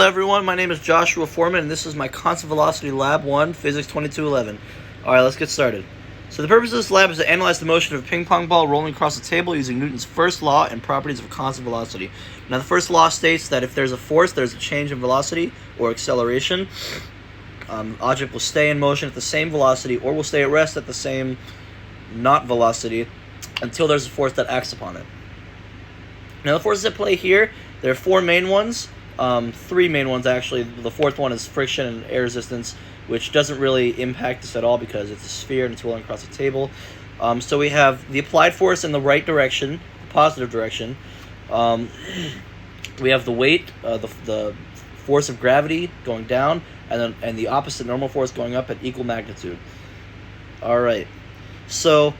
Hello everyone, my name is Joshua Foreman and this is my Constant Velocity Lab 1, Physics 2211. Alright, let's get started. So the purpose of this lab is to analyze the motion of a ping pong ball rolling across the table using Newton's first law and properties of constant velocity. Now the first law states that if there's a force, there's a change in velocity or acceleration. The object will stay in motion at the same velocity or will stay at rest at the same not velocity until there's a force that acts upon it. Now the forces at play here, there are four main ones. Three main ones actually. The fourth one is friction and air resistance, which doesn't really impact us at all because it's a sphere and it's rolling across the table. So we have the applied force in the right direction, the positive direction. We have the weight, the force of gravity going down, and the opposite normal force going up at equal magnitude. All right. So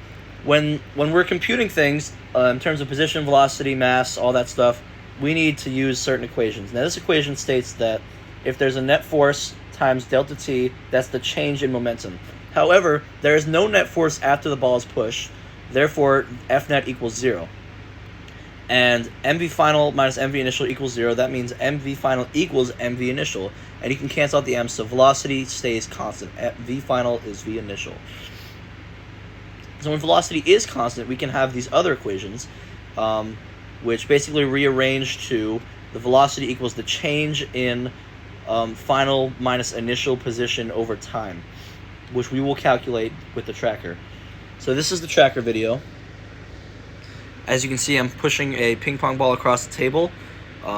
when we're computing things in terms of position, velocity, mass, all that stuff, we need to use certain equations. Now this equation states that if there's a net force times delta t, that's the change in momentum. However, there is no net force after the ball is pushed, therefore F net equals 0. And mv final minus mv initial equals 0, that means mv final equals mv initial, and you can cancel out the m, so velocity stays constant. V final is v initial. So when velocity is constant, we can have these other equations, which basically rearrange to the velocity equals the change in final minus initial position over time, which we will calculate with the tracker. So this is the tracker video. As you can see, I'm pushing a ping pong ball across the table.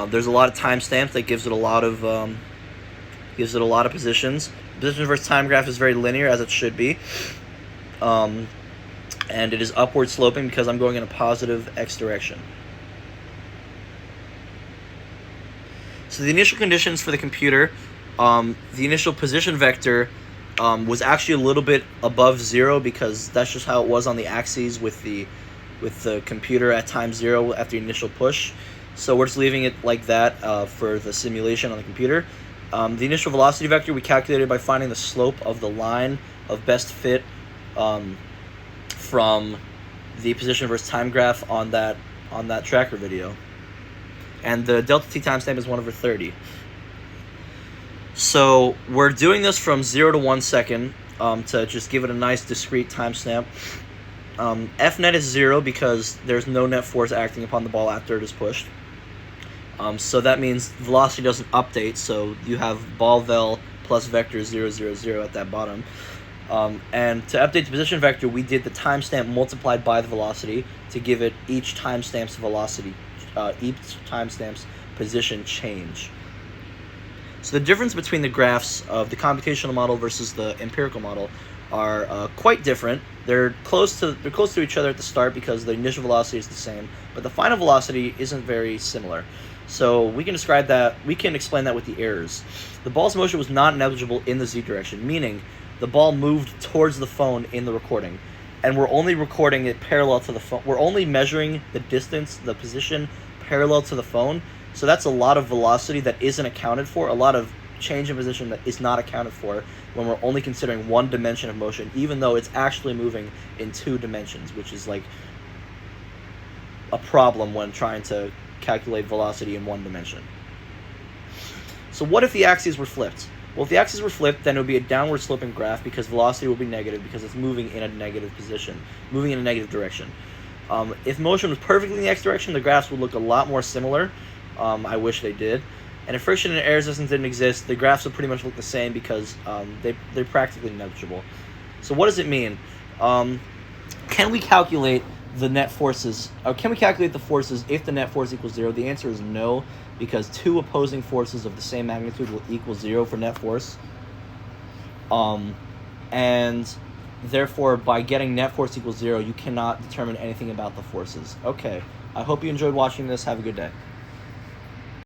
There's a lot of timestamps that gives it a lot of positions. Position versus time graph is very linear, as it should be. And it is upward sloping because I'm going in a positive x direction. So the initial conditions for the computer, the initial position vector was actually a little bit above 0 because that's just how it was on the axes with the computer at time 0 after the initial push. So we're just leaving it like that for the simulation on the computer. The initial velocity vector we calculated by finding the slope of the line of best fit from the position versus time graph on that tracker video. And the delta t timestamp is 1/30. So we're doing this from 0 to 1 second to just give it a nice discrete timestamp. F net is 0 because there's no net force acting upon the ball after it is pushed. So that means velocity doesn't update, so you have ball vel plus vector 0, 0, 0 at that bottom. And to update the position vector, we did the timestamp multiplied by the velocity to give it each timestamp's velocity, each timestamp's position change. So the difference between the graphs of the computational model versus the empirical model are quite different. They're close to each other at the start because the initial velocity is the same, but the final velocity isn't very similar. So we can explain that with the errors. The ball's motion was not negligible in the z direction, meaning the ball moved towards the phone in the recording, and we're only recording it parallel to the phone. We're only measuring the distance, the position parallel to the phone. So that's a lot of velocity that isn't accounted for, a lot of change in position that is not accounted for when we're only considering one dimension of motion, even though it's actually moving in 2 dimensions, which is like a problem when trying to calculate velocity in 1 dimension. So what if the axes were flipped? Well, if the axes were flipped, then it would be a downward sloping graph because velocity will be negative because it's moving in a negative position, moving in a negative direction. If motion was perfectly in the x direction, the graphs would look a lot more similar. I wish they did. And if friction and air resistance didn't exist, the graphs would pretty much look the same because they're practically negligible. So what does it mean? Can we calculate the net forces, or can we calculate the forces if the net force equals 0? The answer is no, because 2 opposing forces of the same magnitude will equal 0 for net force. And therefore, by getting net force equals 0, you cannot determine anything about the forces. Okay, I hope you enjoyed watching this. Have a good day.